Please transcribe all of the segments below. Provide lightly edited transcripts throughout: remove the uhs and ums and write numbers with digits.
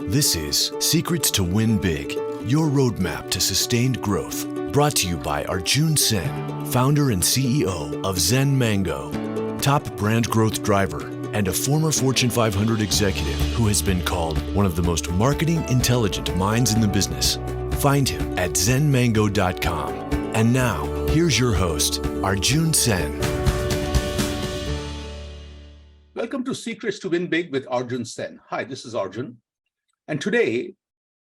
This is Secrets to Win Big, your roadmap to sustained growth. Brought to you by Arjun Sen, founder and CEO of Zen Mango, top brand growth driver, and a former Fortune 500 executive who has been called one of the most marketing intelligent minds in the business. Find him at zenmango.com. And now, here's your host, Arjun Sen. Welcome to Secrets to Win Big with Arjun Sen. Hi, this is Arjun. And today,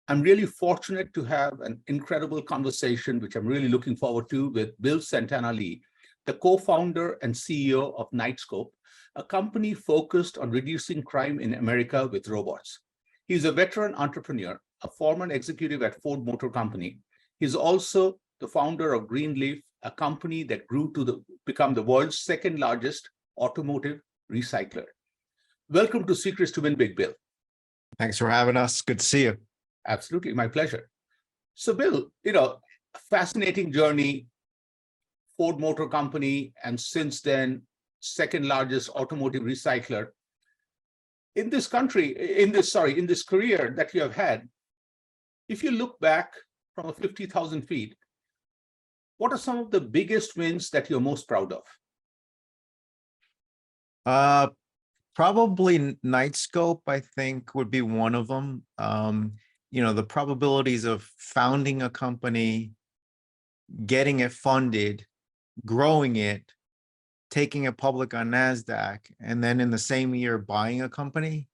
I'm really fortunate to have an incredible conversation, which I'm really looking forward to, with Bill Santana Li, the co-founder and CEO of Knightscope, a company focused on reducing crime in America with robots. He's a veteran entrepreneur, a former executive at Ford Motor Company. He's also the founder of GreenLeaf, a company that grew to become the world's second largest automotive recycler. Welcome to Secrets to Win Big, Bill. Thanks for having us. Good to see you. Absolutely, my pleasure. So, Bill, a fascinating journey, Ford Motor Company, and since then, second largest automotive recycler. In this career that you have had, if you look back from 50,000 feet, what are some of the biggest wins that you're most proud of? Probably Knightscope, I think, would be one of them. The probabilities of founding a company, getting it funded, growing it, taking it public on NASDAQ, and then in the same year buying a company,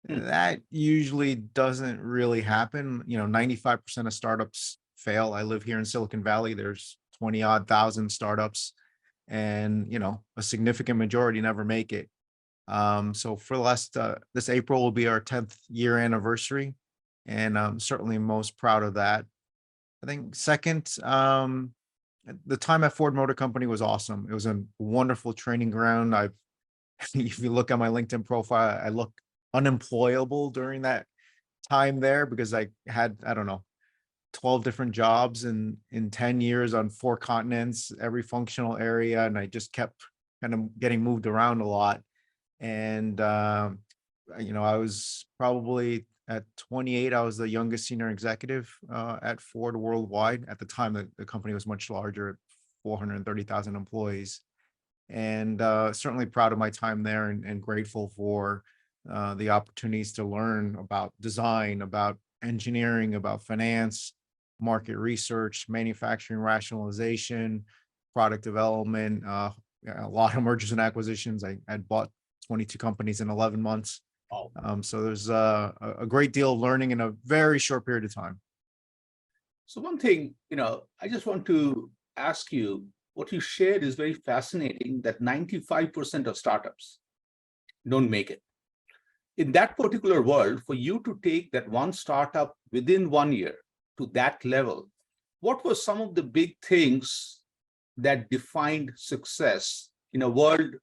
that usually doesn't really happen. 95% of startups fail. I live here in Silicon Valley. There's 20-odd thousand startups, and a significant majority never make it. So for the last, this April will be our 10th year anniversary, and I'm certainly most proud of that. I think second, the time at Ford Motor Company was awesome. It was a wonderful training ground. If you look at my LinkedIn profile, I look unemployable during that time there because I had, 12 different jobs in 10 years on 4 continents, every functional area. And I just kept kind of getting moved around a lot. And, I was probably at 28, I was the youngest senior executive at Ford worldwide. At the time, the company was much larger, at 430,000 employees. And certainly proud of my time there and grateful for the opportunities to learn about design, about engineering, about finance, market research, manufacturing rationalization, product development, a lot of mergers and acquisitions. I had bought 22 companies in 11 months. So there's a great deal of learning in a very short period of time. So one thing, I just want to ask you, what you shared is very fascinating, that 95% of startups don't make it. In that particular world, for you to take that one startup within 1 year to that level, what were some of the big things that defined success in a world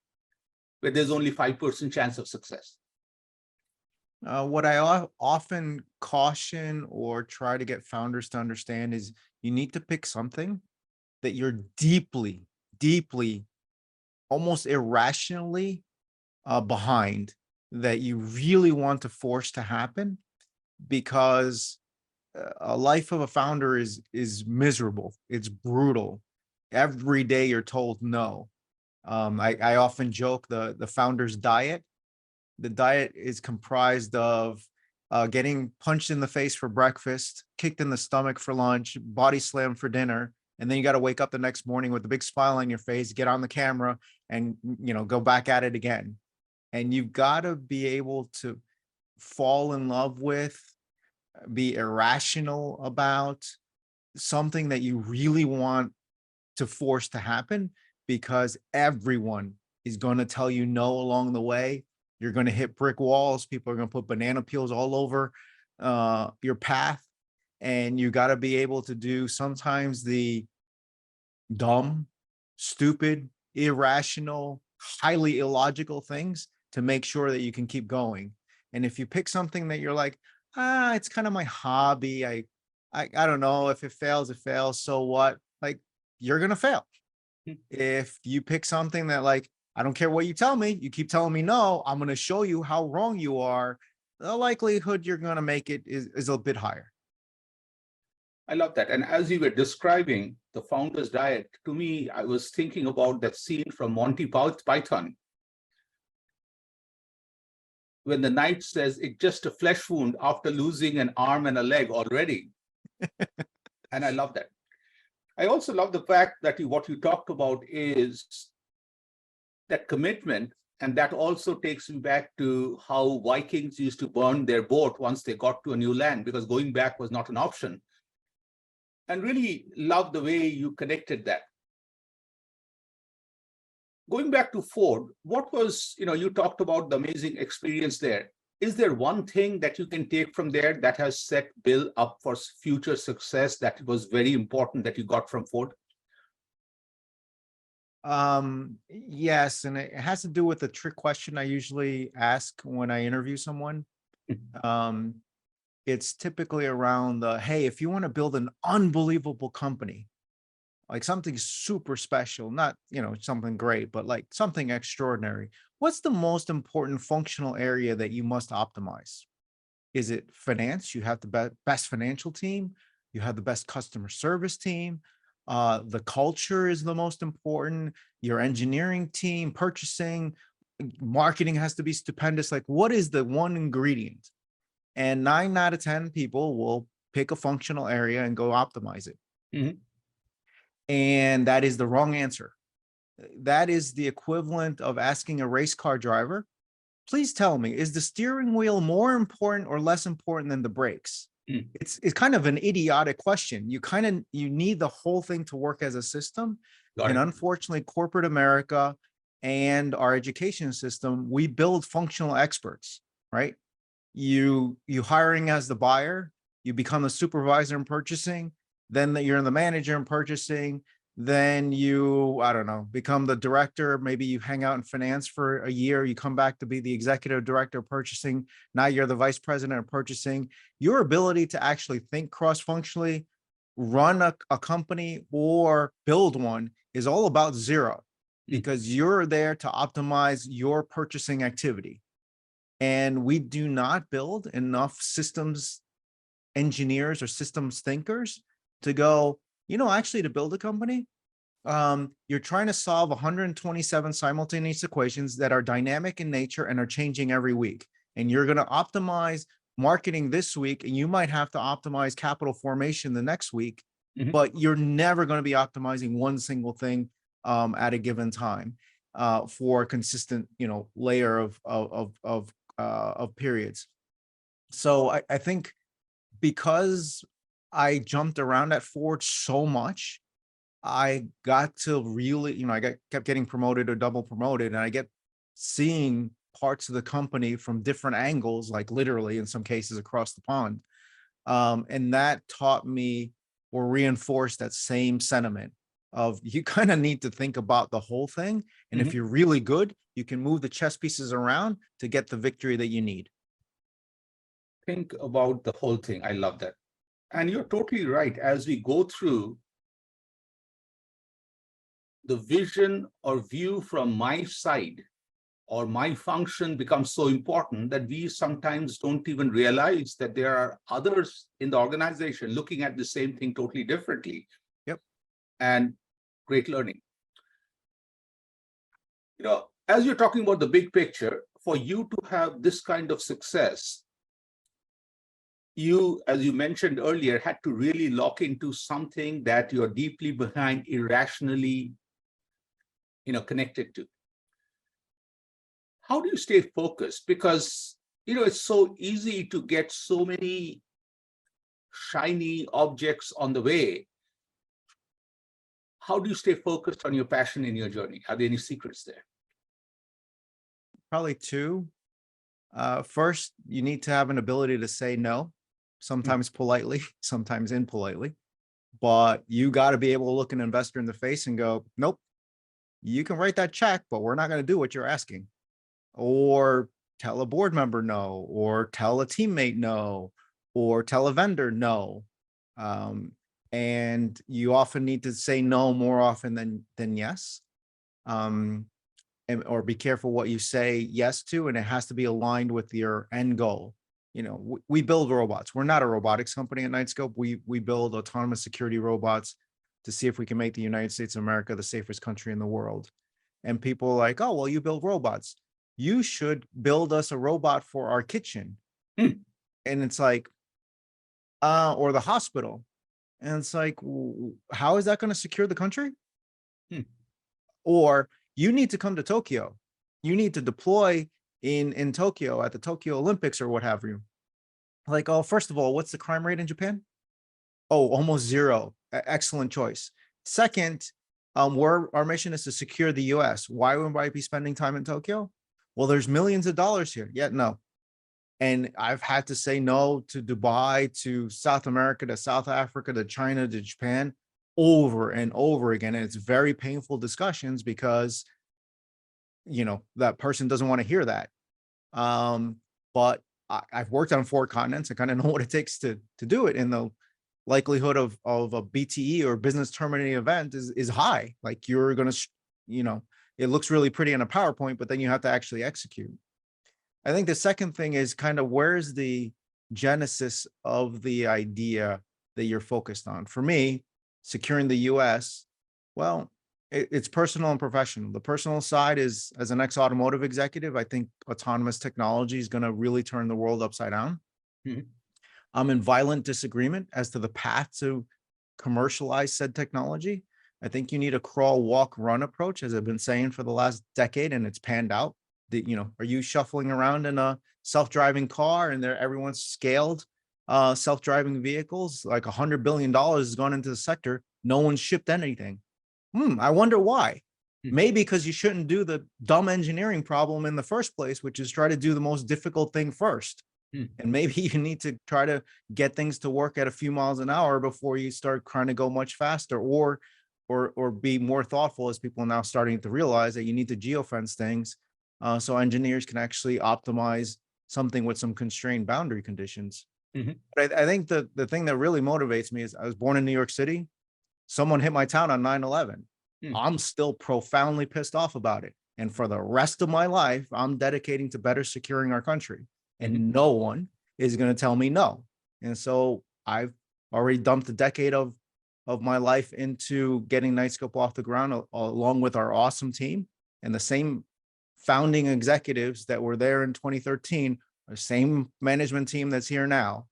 where there's only 5% chance of success? What I often caution or try to get founders to understand is you need to pick something that you're deeply, deeply, almost irrationally behind, that you really want to force to happen, because a life of a founder is miserable. It's brutal. Every day you're told no. I often joke the founder's diet. The diet is comprised of getting punched in the face for breakfast, kicked in the stomach for lunch, body slammed for dinner, and then you got to wake up the next morning with a big smile on your face, get on the camera, and go back at it again. And you've got to be able to fall in love with, be irrational about something that you really want to force to happen, because everyone is going to tell you no along the way. You're going to hit brick walls. People are going to put banana peels all over your path. And you got to be able to do sometimes the dumb, stupid, irrational, highly illogical things to make sure that you can keep going. And if you pick something that you're like, it's kind of my hobby, I don't know, if it fails, it fails. So what? Like, you're going to fail. If you pick something that, like, I don't care what you tell me, you keep telling me no, I'm going to show you how wrong you are. the likelihood you're going to make it is a bit higher. I love that. And as you were describing the founder's diet, to me, I was thinking about that scene from Monty Python, when the knight says it's just a flesh wound after losing an arm and a leg already. And I love that. I also love the fact that what you talked about is that commitment. And that also takes me back to how Vikings used to burn their boat once they got to a new land, because going back was not an option. And really love the way you connected that. Going back to Ford, what was, you talked about the amazing experience there. Is there one thing that you can take from there that has set Bill up for future success that was very important that you got from Ford? Yes, and it has to do with the trick question I usually ask when I interview someone. It's typically around the, hey, if you want to build an unbelievable company, like something super special, not, something great, but like something extraordinary, what's the most important functional area that you must optimize? Is it finance? You have the best financial team. You have the best customer service team. The culture is the most important. Your engineering team, purchasing, marketing has to be stupendous. Like, what is the one ingredient? And 9 out of 10 people will pick a functional area and go optimize it. Mm-hmm. And that is the wrong answer. That is the equivalent of asking a race car driver, please tell me, is the steering wheel more important or less important than the brakes? Mm. It's kind of an idiotic question. You need the whole thing to work as a system. And unfortunately, corporate America and our education system, we build functional experts, right? You hiring as the buyer, you become the supervisor in purchasing, then you're the manager in purchasing, then you, I don't know, become the director. Maybe you hang out in finance for a year, you come back to be the executive director of purchasing. Now you're the vice president of purchasing. Your ability to actually think cross-functionally, run a company or build one is all about zero, because you're there to optimize your purchasing activity. And we do not build enough systems engineers or systems thinkers to go, actually to build a company, you're trying to solve 127 simultaneous equations that are dynamic in nature and are changing every week. And you're going to optimize marketing this week, and you might have to optimize capital formation the next week, but you're never going to be optimizing one single thing at a given time for a consistent, layer of periods. So I think because I jumped around at Ford so much, I got to really, kept getting promoted or double promoted, and I get seeing parts of the company from different angles, like literally in some cases across the pond. And that taught me or reinforced that same sentiment of you kind of need to think about the whole thing. And if you're really good, you can move the chess pieces around to get the victory that you need. Think about the whole thing. I love that. And you're totally right. As we go through, the vision or view from my side or my function becomes so important that we sometimes don't even realize that there are others in the organization looking at the same thing totally differently. Yep. And great learning. As you're talking about the big picture, for you to have this kind of success, you, as you mentioned earlier, had to really lock into something that you're deeply behind, irrationally, connected to. How do you stay focused? Because, it's so easy to get so many shiny objects on the way. How do you stay focused on your passion in your journey? Are there any secrets there? Probably two. First, you need to have an ability to say no, sometimes politely, sometimes impolitely, but you got to be able to look an investor in the face and go, nope, you can write that check, but we're not going to do what you're asking. Or tell a board member no, or tell a teammate no, or tell a vendor no. And you often need to say no more often than yes. Or be careful what you say yes to, and it has to be aligned with your end goal. we build robots. We're not a robotics company at Knightscope. We build autonomous security robots to see if we can make the United States of America the safest country in the world. And people are like, oh, well, you build robots. You should build us a robot for our kitchen. Hmm. And it's like, or the hospital. And it's like, how is that going to secure the country? Hmm. Or you need to come to Tokyo. You need to deploy in Tokyo at the Tokyo Olympics or what have you. Like, oh, first of all, what's the crime rate in Japan? Oh, almost zero. Excellent choice. Second, our mission is to secure the US. Why would I be spending time in Tokyo? Well, there's millions of dollars here. Yeah, no. And I've had to say no to Dubai, to South America, to South Africa, to China, to Japan over and over again. And it's very painful discussions because, that person doesn't want to hear that. But I've worked on 4 continents. I kind of know what it takes to do it. And the likelihood of a BTE or business terminating event is high. Like you're going to, it looks really pretty on a PowerPoint, but then you have to actually execute. I think the second thing is kind of where's the genesis of the idea that you're focused on? For me, securing the US, well, it's personal and professional. The personal side is, as an ex-automotive executive, I think autonomous technology is going to really turn the world upside down. Mm-hmm. I'm in violent disagreement as to the path to commercialize said technology. I think you need a crawl, walk, run approach, as I've been saying for the last decade, and it's panned out. Are you shuffling around in a self-driving car and everyone's scaled self-driving vehicles? Like $100 billion has gone into the sector. No one's shipped anything. I wonder why. Maybe because you shouldn't do the dumb engineering problem in the first place, which is try to do the most difficult thing first. And maybe you need to try to get things to work at a few miles an hour before you start trying to go much faster, or be more thoughtful, as people are now starting to realize that you need to geofence things so engineers can actually optimize something with some constrained boundary conditions. But I think the thing that really motivates me is I was born in New York City. Someone hit my town on 9/11. I'm still profoundly pissed off about it. And for the rest of my life, I'm dedicating to better securing our country. And no one is going to tell me no. And so I've already dumped a decade of my life into getting Knightscope off the ground, along with our awesome team. And the same founding executives that were there in 2013, the same management team that's here now.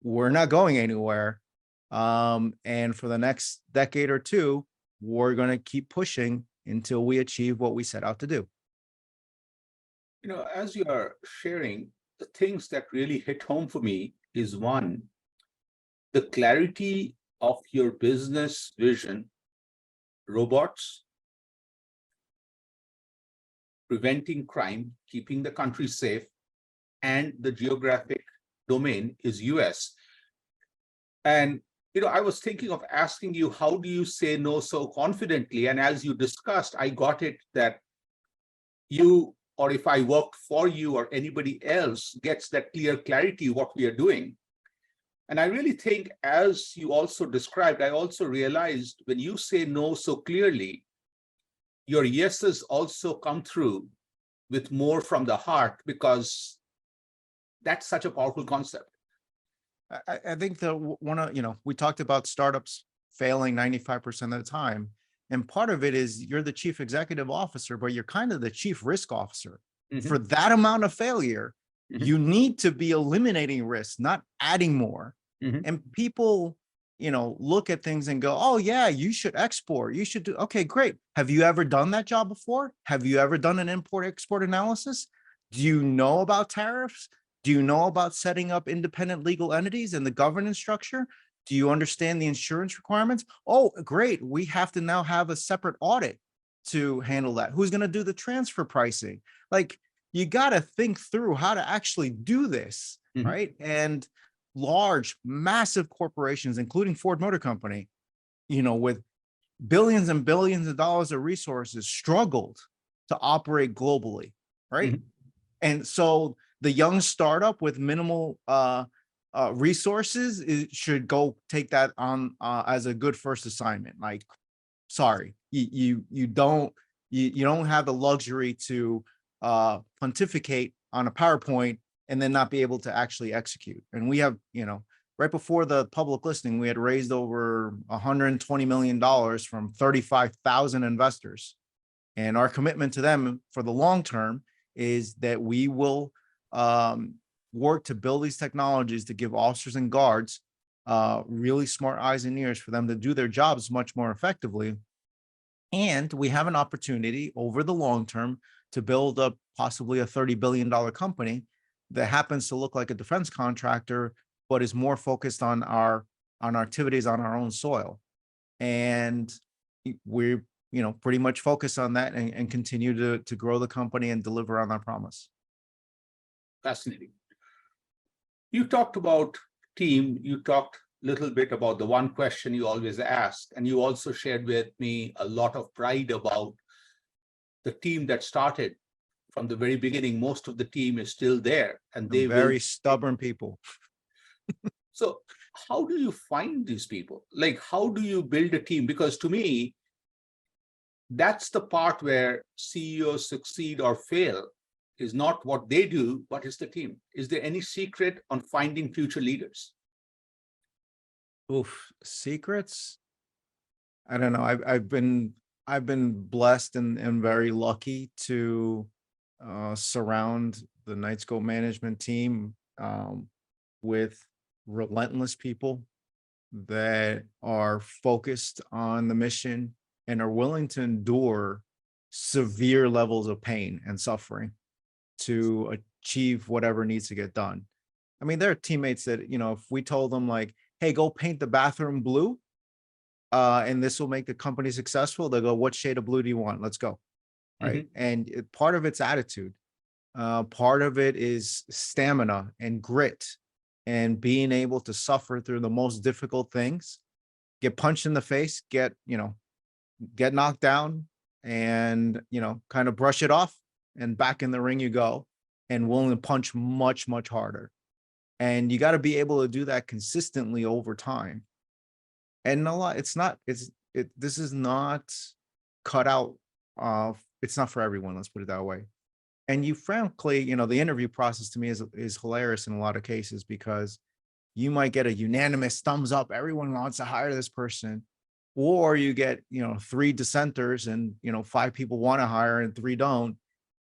We're not going anywhere. And for the next decade or two, we're going to keep pushing until we achieve what we set out to do. As you are sharing, the things that really hit home for me is, one, the clarity of your business vision, robots, preventing crime, keeping the country safe, and the geographic domain is US. And, I was thinking of asking you, how do you say no so confidently? And as you discussed, I got it that you, or if I work for you or anybody else, gets that clear clarity what we are doing. And I really think, as you also described, I also realized when you say no so clearly, your yeses also come through with more from the heart, because that's such a powerful concept. I think we talked about startups failing 95% of the time. And part of it is you're the chief executive officer, but you're kind of the chief risk officer. For that amount of failure, you need to be eliminating risks, not adding more. And people, look at things and go, oh yeah, you should export. You should do, okay, great. Have you ever done that job before? Have you ever done an import-export analysis? Do you know about tariffs? Do you know about setting up independent legal entities and the governance structure? Do you understand the insurance requirements? Oh, great. We have to now have a separate audit to handle that. Who's going to do the transfer pricing? Like, you got to think through how to actually do this, right? And large, massive corporations, including Ford Motor Company, with billions and billions of dollars of resources, struggled to operate globally, right? And so the young startup with minimal resources should go take that on as a good first assignment. Like, sorry, you don't have the luxury to pontificate on a PowerPoint and then not be able to actually execute. And we have, right before the public listing, we had raised over $120 million from 35,000 investors. And our commitment to them for the long term is that we will work to build these technologies to give officers and guards really smart eyes and ears for them to do their jobs much more effectively. And we have an opportunity over the long term to build up possibly a $30 billion company that happens to look like a defense contractor, but is more focused on our activities on our own soil. And we're pretty much focused on that and continue to grow the company and deliver on that promise. Fascinating. You talked about team, you talked a little bit about the one question you always ask, and you also shared with me a lot of pride about the team that started from the very beginning. Most of the team is still there, and they very stubborn people. So how do you find these people? Like, how do you build a team? Because to me, that's the part where CEOs succeed or fail, is not what they do, but it's the team. Is there any secret on finding future leaders? Oof, secrets? I don't know. I've been blessed and very lucky to surround the Knightscope management team with relentless people that are focused on the mission and are willing to endure severe levels of pain and suffering to achieve whatever needs to get done. I mean, there are teammates that, if we told them like, hey, go paint the bathroom blue, and this will make the company successful, they'll go, what shade of blue do you want? Let's go. Right. And part of it's attitude. Part of it is stamina and grit and being able to suffer through the most difficult things, get punched in the face, get knocked down and, kind of brush it off, and back in the ring you go, and willing to punch much, much harder. And you got to be able to do that consistently over time. And a lot, this is not cut out. It's not for everyone. Let's put it that way. And you frankly, the interview process to me is hilarious in a lot of cases, because you might get a unanimous thumbs up. Everyone wants to hire this person. Or you get, 3 dissenters and, 5 people want to hire and 3 don't.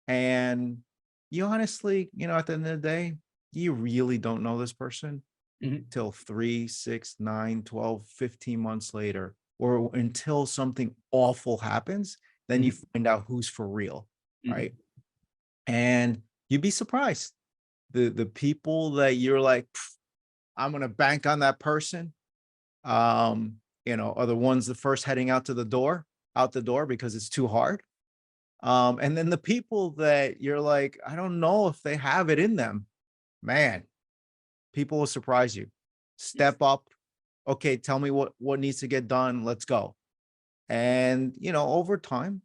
And you honestly, at the end of the day, you really don't know this person till 3, 6, 9, 12, 15 months later, or until something awful happens, then you find out who's for real, right? And you'd be surprised. The people that you're like, I'm going to bank on that person, are the ones the first heading out the door because it's too hard. And then the people that you're like, I don't know if they have it in them, man, people will surprise you. Step up. Okay, tell me what needs to get done. Let's go. And, over time,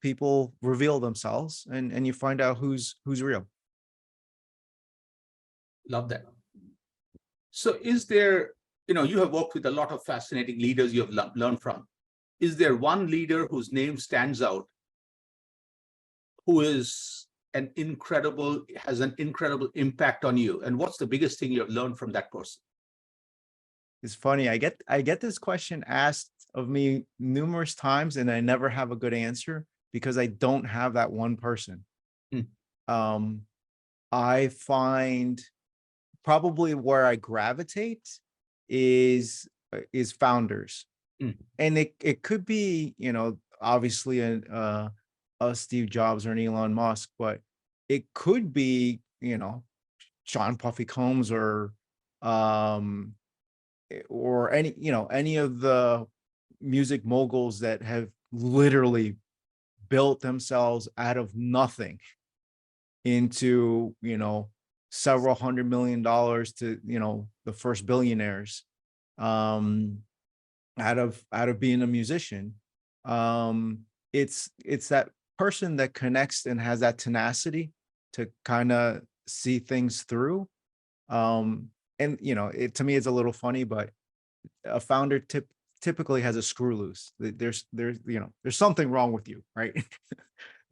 people reveal themselves and you find out who's real. Love that. So is there, you have worked with a lot of fascinating leaders you have learned from. Is there one leader whose name stands out, who is has an incredible impact on you? And what's the biggest thing you have learned from that person? It's funny. I get this question asked of me numerous times, and I never have a good answer because I don't have that one person. I find probably where I gravitate is founders. And it could be, obviously a Steve Jobs or an Elon Musk, but it could be, Sean Puffy Combs or any of the music moguls that have literally built themselves out of nothing into, several $100 million to, the first billionaires, out of being a musician. It's that person that connects and has that tenacity to kind of see things through. And to me, it's a little funny, but a founder typically has a screw loose. There's something wrong with you, right?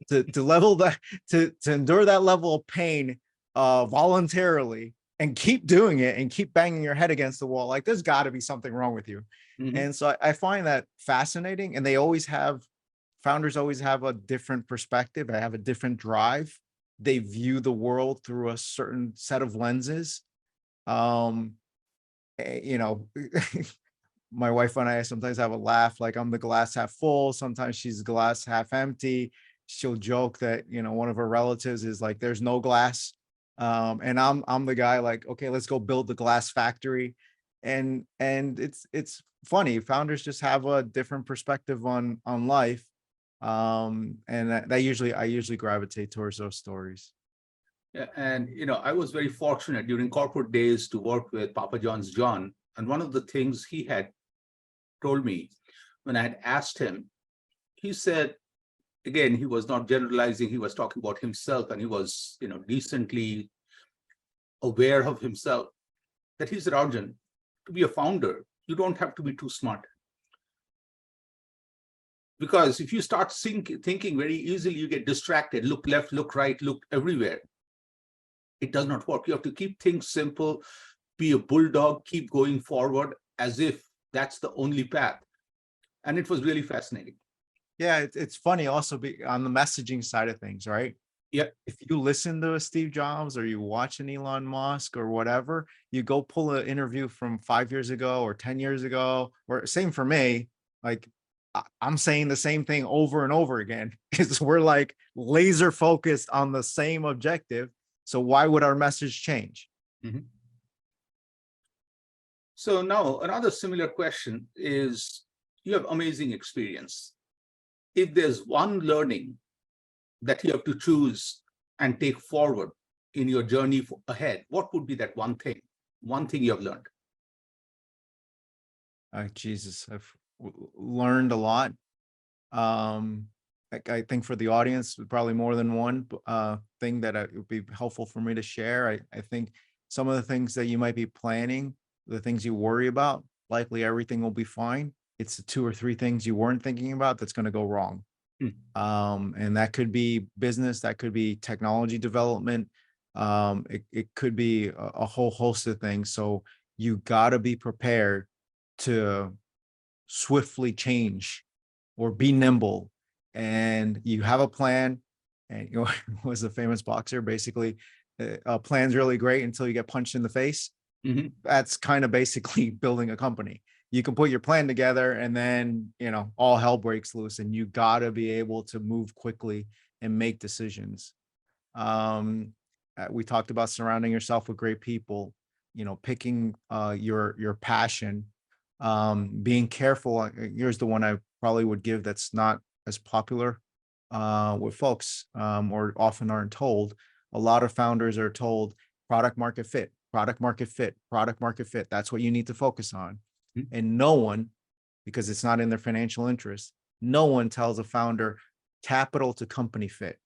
to level that, to endure that level of pain voluntarily and keep doing it and keep banging your head against the wall, like there's got to be something wrong with you. And so I find that fascinating. And founders always have a different perspective. I have a different drive. They view the world through a certain set of lenses. You know, my wife and I sometimes have a laugh, like I'm the glass half full. Sometimes she's glass half empty. She'll joke that, you know, one of her relatives is like, there's no glass. And I'm the guy like, okay, let's go build the glass factory. And it's funny. Founders just have a different perspective on life. And I usually gravitate towards those stories. Yeah, and I was very fortunate during corporate days to work with Papa John's John. And one of the things he had told me when I had asked him, he said, again, he was not generalizing, he was talking about himself, and he was, decently aware of himself, that he said, Arjun, to be a founder, you don't have to be too smart. Because if you start thinking very easily, you get distracted, look left, look right, look everywhere. It does not work. You have to keep things simple, be a bulldog, keep going forward as if that's the only path. And it was really fascinating. Yeah, it's funny also on the messaging side of things, right? Yeah. If you listen to a Steve Jobs or you watch an Elon Musk or whatever, you go pull an interview from 5 years ago or 10 years ago, or same for me, like I'm saying the same thing over and over again, because we're like laser focused on the same objective. So why would our message change? So now another similar question is, you have amazing experience. If there's one learning that you have to choose and take forward in your journey ahead, what would be that one thing you have learned? Jesus, I've learned a lot. I think for the audience, probably more than one thing that it would be helpful for me to share. I think some of the things that you might be planning, the things you worry about, likely everything will be fine. It's the 2 or 3 things you weren't thinking about that's going to go wrong. And that could be business, that could be technology development. It could be a whole host of things. So you got to be prepared to swiftly change or be nimble. And you have a plan. And was a famous boxer, basically, a plan's really great until you get punched in the face. That's kind of basically building a company. You can put your plan together and then, all hell breaks loose, and you got to be able to move quickly and make decisions. We talked about surrounding yourself with great people, picking your passion, being careful. Here's the one I probably would give that's not as popular with folks, or often aren't told. A lot of founders are told product market fit, product market fit, product market fit. That's what you need to focus on. And no one, because it's not in their financial interest, no one tells a founder capital to company fit.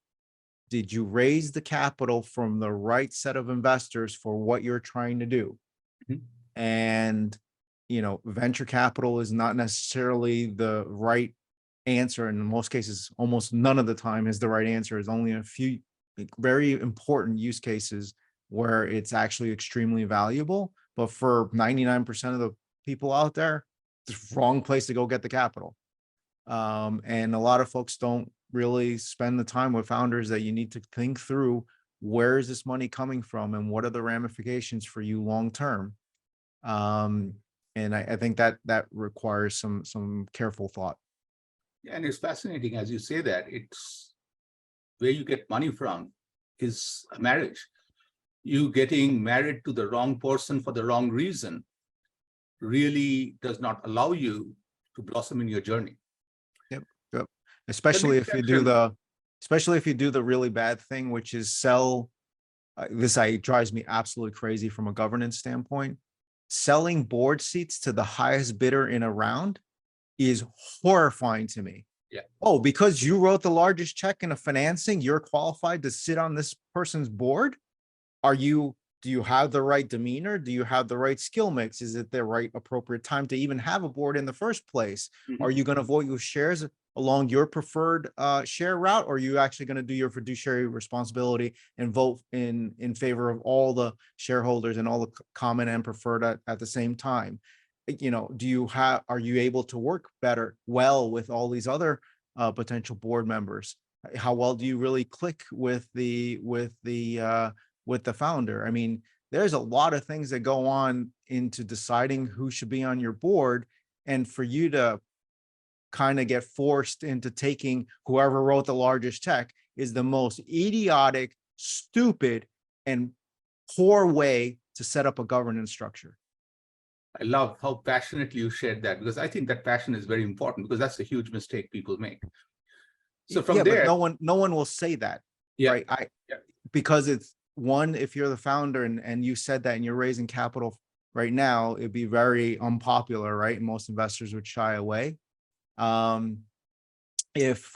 Did you raise the capital from the right set of investors for what you're trying to do? And, venture capital is not necessarily the right answer. In most cases, almost none of the time is the right answer. Is only a few very important use cases where it's actually extremely valuable. But for 99% of the people out there, it's the wrong place to go get the capital. And a lot of folks don't really spend the time with founders that you need to think through, where is this money coming from and what are the ramifications for you long term. And I think that requires some careful thought. Yeah, and it's fascinating as you say that. It's where you get money from is a marriage. You getting married to the wrong person for the wrong reason really does not allow you to blossom in your journey. Yep. Especially if you do the really bad thing, which is sell. This drives me absolutely crazy from a governance standpoint. Selling board seats to the highest bidder in a round is horrifying to me. Yeah. Oh, because you wrote the largest check in a financing, you're qualified to sit on this person's board? Do you have the right demeanor? Do you have the right skill mix? Is it the right appropriate time to even have a board in the first place? Are you going to vote your shares along your preferred share route, or are you actually going to do your fiduciary responsibility and vote in favor of all the shareholders and all the common and preferred at the same time? You know, are you able to work well with all these other potential board members? How well do you really click with the founder? I mean, there's a lot of things that go on into deciding who should be on your board, and for you to kind of get forced into taking whoever wrote the largest check is the most idiotic, stupid, and poor way to set up a governance structure. I love how passionately you shared that, because I think that passion is very important, because that's a huge mistake people make. So from there, but no one will say that, right? Because it's one, if you're the founder and you said that and you're raising capital right now, it'd be very unpopular, right? And most investors would shy away. If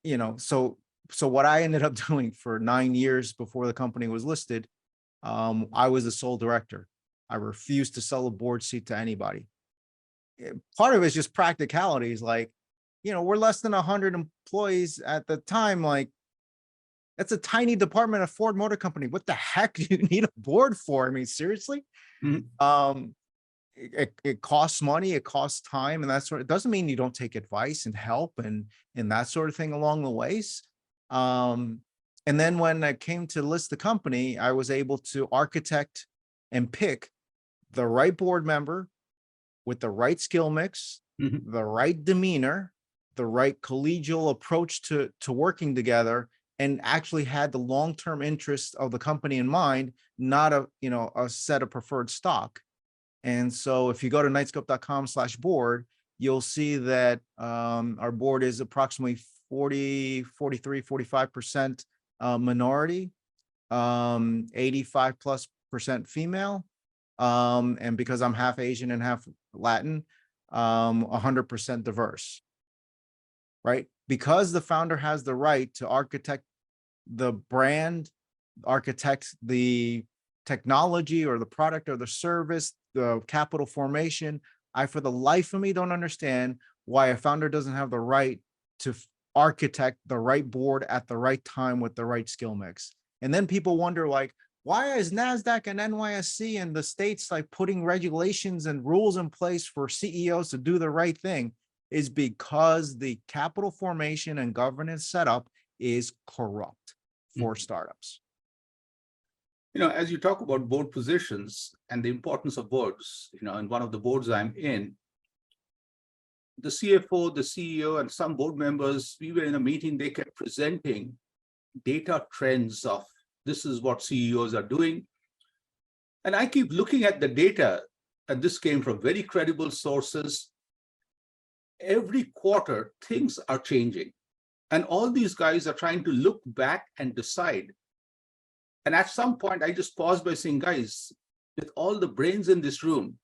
you know, so what I ended up doing for 9 years before the company was listed, I was the sole director. I refused to sell a board seat to anybody. Part of it is just practicalities. Like, you know, we're less than 100 employees at the time. Like, that's a tiny department of Ford Motor Company. What the heck do you need a board for? I mean, seriously? Mm-hmm. It costs money, it costs time, and that sort of, it doesn't mean you don't take advice and help and that sort of thing along the ways. And then when I came to list the company, I was able to architect and pick the right board member with the right skill mix, mm-hmm. the right demeanor, the right collegial approach to working together, and actually had the long-term interest of the company in mind, not a set of preferred stock. And so if you go to knightscope.com/board, you'll see that our board is approximately 45% minority, 85+% female. And because I'm half Asian and half Latin, 100% diverse, right? Because the founder has the right to architect the brand, architect the technology or the product or the service, the capital formation. I, for the life of me, don't understand why a founder doesn't have the right to architect the right board at the right time with the right skill mix. And then people wonder, like, why is NASDAQ and NYSE and the states like putting regulations and rules in place for CEOs to do the right thing? Is because the capital formation and governance setup is corrupt for startups. You know, as you talk about board positions and the importance of boards, you know, in one of the boards I'm in, the CFO, the CEO, and some board members, we were in a meeting, they kept presenting data trends of this is what CEOs are doing. And I keep looking at the data, and this came from very credible sources. Every quarter, things are changing. And all these guys are trying to look back and decide. And at some point, I just paused by saying, guys, with all the brains in this room,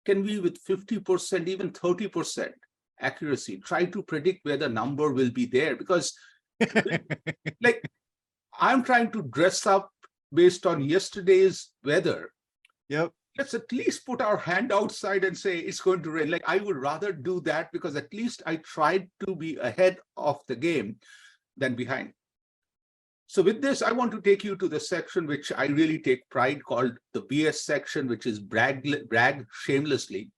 can we, with 50%, even 30% accuracy, try to predict where the number will be there? Because like, I'm trying to dress up based on yesterday's weather. Yep. Let's at least put our hand outside and say it's going to rain. Like, I would rather do that, because at least I tried to be ahead of the game than behind. So with this, I want to take you to the section which I really take pride, called the BS section, which is brag shamelessly.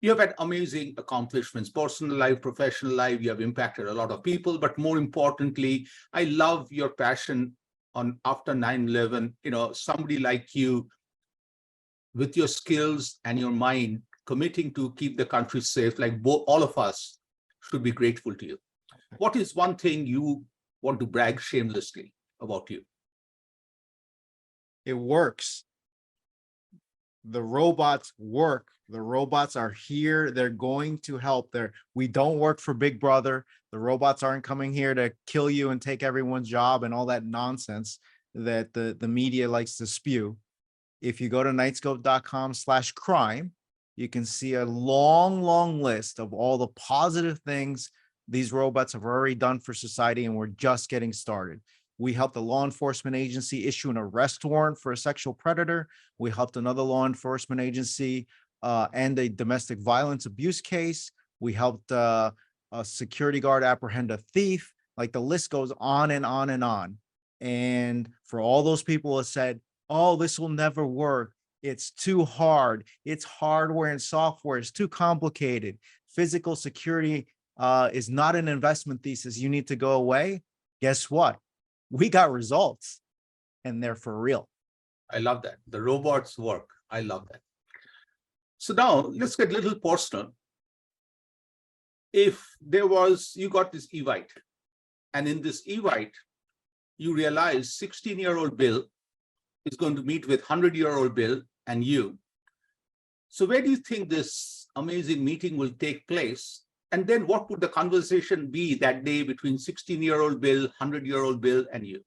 You have had amazing accomplishments, personal life, professional life. You have impacted a lot of people, but more importantly, I love your passion on after 9/11, you know, somebody like you with your skills and your mind committing to keep the country safe, like all of us should be grateful to you. What is one thing you want to brag shamelessly about you? It works. The robots work. The robots are here. They're going to help. We don't work for Big Brother. The robots aren't coming here to kill you and take everyone's job and all that nonsense that the media likes to spew. If you go to knightscope.com/crime, you can see a long list of all the positive things these robots have already done for society, and we're just getting started. We helped a law enforcement agency issue an arrest warrant for a sexual predator. We helped another law enforcement agency end a domestic violence abuse case. We helped a security guard apprehend a thief. Like the list goes on and on and on. And for all those people who said, oh, this will never work. It's too hard. It's hardware and software. It's too complicated. Physical security is not an investment thesis. You need to go away. Guess what? We got results and they're for real. I love that. The robots work. I love that. So now let's get a little personal. If you got this Evite, and in this Evite, you realize 16-year-old Bill is going to meet with 100-year-old Bill and you. So where do you think this amazing meeting will take place? And then what would the conversation be that day between 16-year-old Bill, 100-year-old Bill, and you?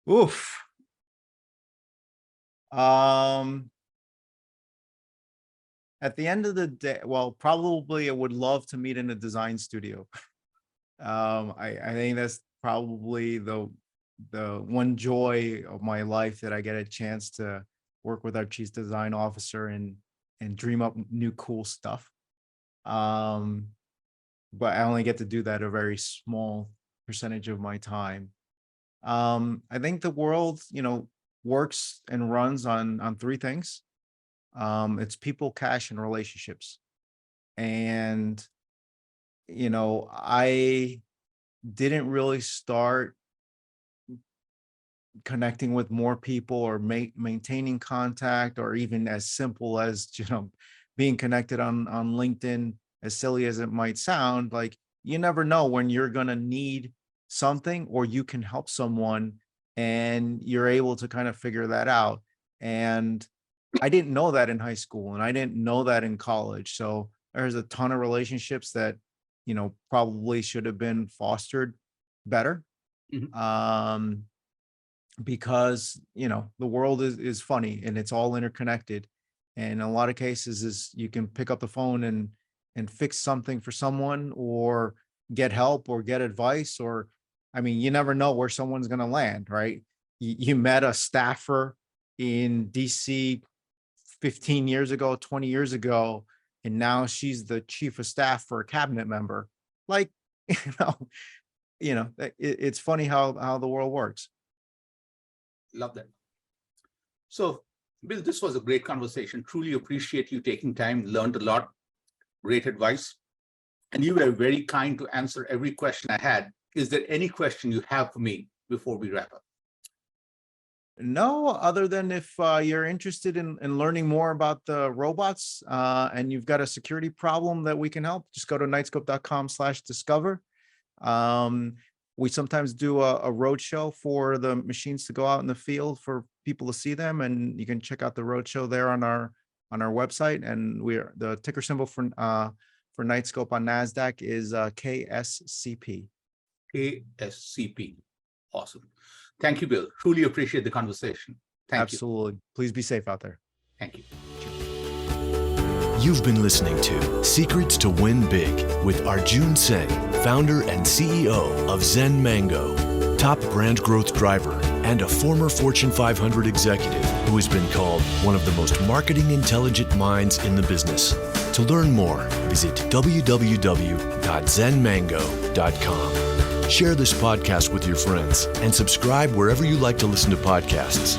Oof. At the end of the day, well, probably I would love to meet in a design studio. I think that's probably the one joy of my life, that I get a chance to work with our chief design officer and dream up new cool stuff. But I only get to do that a very small percentage of my time. I think the world, works and runs on three things. It's people, cash, and relationships. And, I didn't really start connecting with more people or maintaining contact, or even as simple as, being connected on LinkedIn, as silly as it might sound. Like, you never know when you're going to need something, or you can help someone, and you're able to kind of figure that out. And I didn't know that in high school, and I didn't know that in college. So there's a ton of relationships that, probably should have been fostered better. Mm-hmm. Because, the world is funny and it's all interconnected. And in a lot of cases is you can pick up the phone and fix something for someone, or get help, or get advice, or, you never know where someone's going to land, right? You met a staffer in DC 15 years ago, 20 years ago, and now she's the chief of staff for a cabinet member. Like, it's funny how the world works. Love that. So, Bill, this was a great conversation. Truly appreciate you taking time, learned a lot, great advice. And you were very kind to answer every question I had. Is there any question you have for me before we wrap up? No, other than if you're interested in learning more about the robots, and you've got a security problem that we can help, just go to knightscope.com/discover. We sometimes do a roadshow for the machines to go out in the field for people to see them, and you can check out the roadshow there on our website. And the ticker symbol for Knightscope on NASDAQ is KSCP. KSCP. Awesome. Thank you, Bill. Truly appreciate the conversation. Thank you. Absolutely. Please be safe out there. Thank you. You've been listening to Secrets to Win Big with Arjun Sen, founder and CEO of Zen Mango, top brand growth driver, and a former Fortune 500 executive who has been called one of the most marketing intelligent minds in the business. To learn more, visit www.zenmango.com. Share this podcast with your friends and subscribe wherever you like to listen to podcasts.